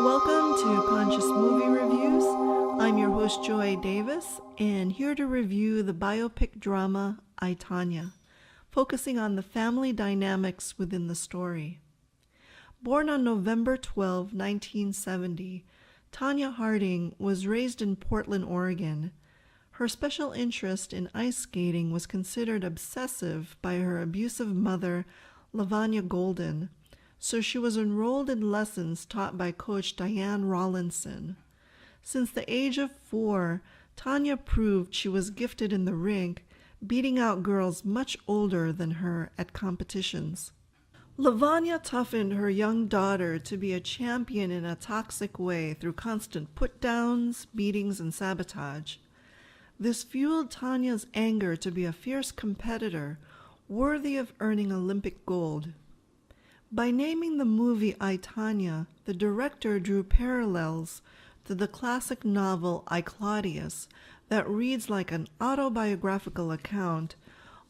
Welcome to Conscious Movie Reviews. I'm your host, Joy Davis, and here to review the biopic drama, I, Tonya, focusing on the family dynamics within the story. Born on November 12, 1970, Tonya Harding was raised in Portland, Oregon. Her special interest in ice skating was considered obsessive by her abusive mother, LaVonya Golden, so she was enrolled in lessons taught by coach Diane Rawlinson. Since the age of 4, Tonya proved she was gifted in the rink, beating out girls much older than her at competitions. LaVonya toughened her young daughter to be a champion in a toxic way through constant put-downs, beatings, and sabotage. This fueled Tonya's anger to be a fierce competitor, worthy of earning Olympic gold. By naming the movie I, Tonya, the director drew parallels to the classic novel I, Claudius that reads like an autobiographical account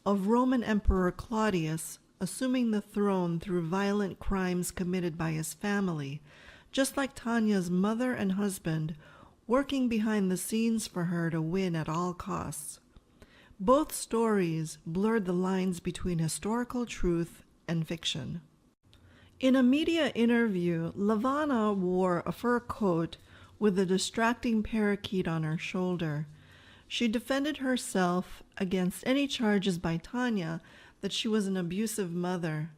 of Roman Emperor Claudius assuming the throne through violent crimes committed by his family, just like Tonya's mother and husband working behind the scenes for her to win at all costs. Both stories blurred the lines between historical truth and fiction. In a media interview, LaVonya wore a fur coat with a distracting parakeet on her shoulder. She defended herself against any charges by Tonya that she was an abusive mother.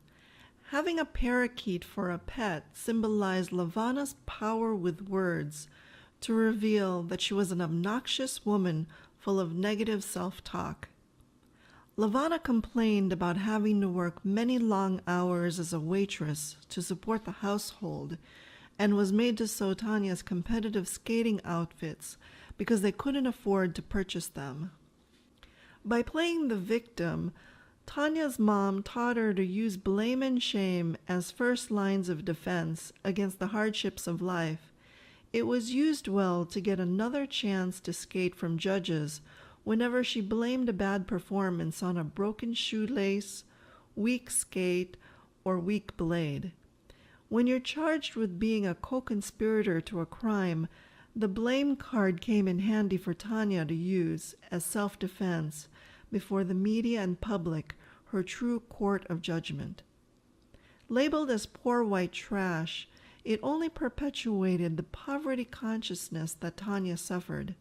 Having a parakeet for a pet symbolized LaVonya's power with words to reveal that she was an obnoxious woman full of negative self-talk. LaVonya complained about having to work many long hours as a waitress to support the household and was made to sew Tonya's competitive skating outfits because they couldn't afford to purchase them. By playing the victim, Tonya's mom taught her to use blame and shame as first lines of defense against the hardships of life. It was used well to get another chance to skate from judges whenever she blamed a bad performance on a broken shoelace, weak skate, or weak blade. When you're charged with being a co-conspirator to a crime, the blame card came in handy for Tonya to use as self-defense before the media and public, her true court of judgment. Labeled as poor white trash, it only perpetuated the poverty consciousness that Tonya suffered.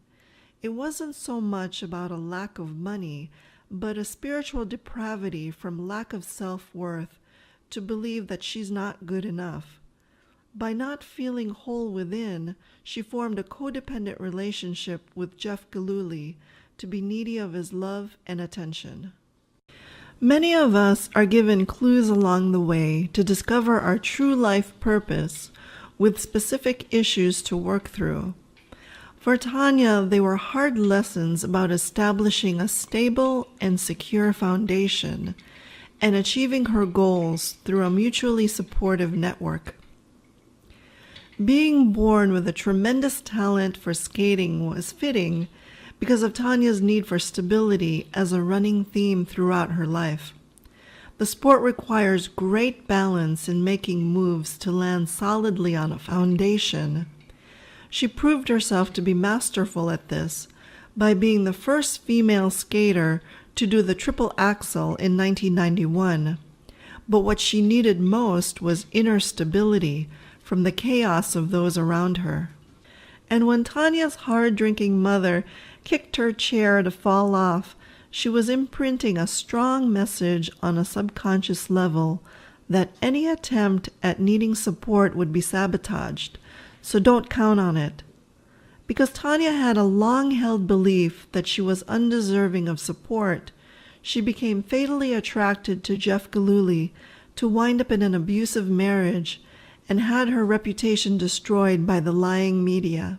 It wasn't so much about a lack of money, but a spiritual depravity from lack of self-worth to believe that she's not good enough. By not feeling whole within, she formed a codependent relationship with Jeff Gillooly to be needy of his love and attention. Many of us are given clues along the way to discover our true life purpose with specific issues to work through. For Tonya, they were hard lessons about establishing a stable and secure foundation and achieving her goals through a mutually supportive network. Being born with a tremendous talent for skating was fitting because of Tonya's need for stability as a running theme throughout her life. The sport requires great balance in making moves to land solidly on a foundation. She proved herself to be masterful at this by being the first female skater to do the triple axel in 1991. But what she needed most was inner stability from the chaos of those around her. And when Tonya's hard-drinking mother kicked her chair to fall off, she was imprinting a strong message on a subconscious level that any attempt at needing support would be sabotaged, so don't count on it. Because Tonya had a long-held belief that she was undeserving of support, she became fatally attracted to Jeff Gillooly to wind up in an abusive marriage and had her reputation destroyed by the lying media.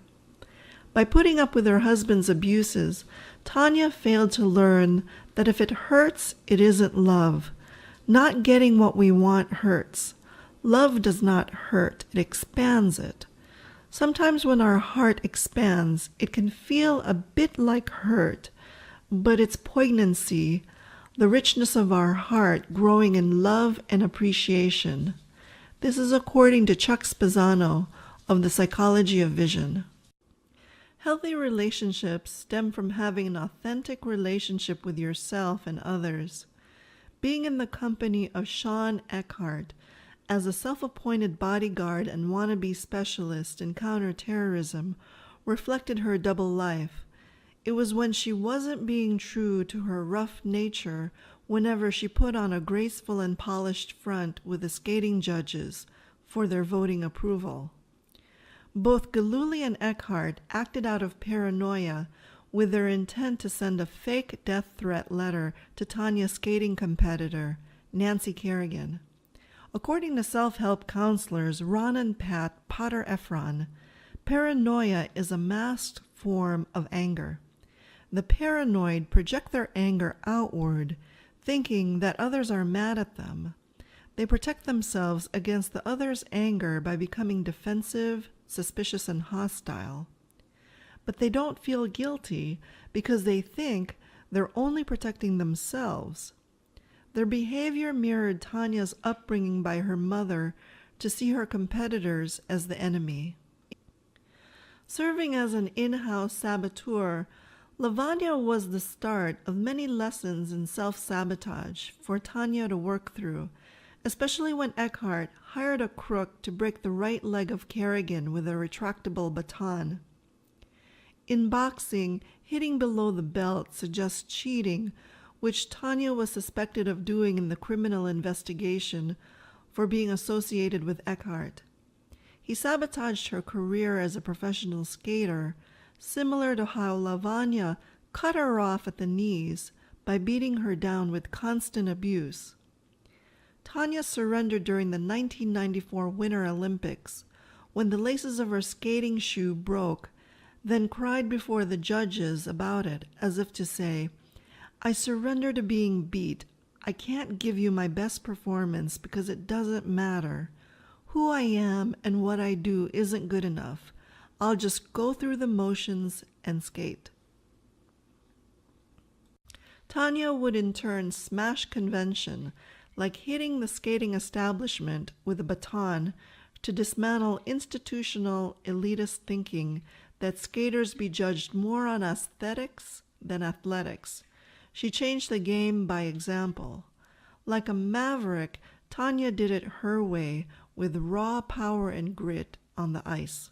By putting up with her husband's abuses, Tonya failed to learn that if it hurts, it isn't love. Not getting what we want hurts. Love does not hurt, it expands it. Sometimes when our heart expands, it can feel a bit like hurt, but its poignancy, the richness of our heart growing in love and appreciation. This is according to Chuck Spezzano, of the psychology of vision. Healthy relationships stem from having an authentic relationship with yourself and others. Being in the company of Shawn Eckhardt as a self-appointed bodyguard and wannabe specialist in counterterrorism reflected her double life. It was when she wasn't being true to her rough nature whenever she put on a graceful and polished front with the skating judges for their voting approval. Both Gillooly and Eckhardt acted out of paranoia with their intent to send a fake death threat letter to Tonya's skating competitor, Nancy Kerrigan. According to self-help counselors Ron and Pat Potter-Efron, paranoia is a masked form of anger. The paranoid project their anger outward, thinking that others are mad at them. They protect themselves against the other's anger by becoming defensive, suspicious, and hostile. But they don't feel guilty because they think they're only protecting themselves. Their behavior mirrored Tonya's upbringing by her mother to see her competitors as the enemy. Serving as an in-house saboteur, LaVonya was the start of many lessons in self-sabotage for Tonya to work through, especially when Eckhardt hired a crook to break the right leg of Kerrigan with a retractable baton. In boxing, hitting below the belt suggests cheating, which Tonya was suspected of doing in the criminal investigation for being associated with Eckhardt. He sabotaged her career as a professional skater, similar to how LaVonya cut her off at the knees by beating her down with constant abuse. Tonya surrendered during the 1994 Winter Olympics when the laces of her skating shoe broke, then cried before the judges about it as if to say, "I surrender to being beat. I can't give you my best performance because it doesn't matter. Who I am and what I do isn't good enough. I'll just go through the motions and skate." Tonya would in turn smash convention, like hitting the skating establishment with a baton to dismantle institutional elitist thinking that skaters be judged more on aesthetics than athletics. She changed the game by example. Like a maverick, Tonya did it her way with raw power and grit on the ice.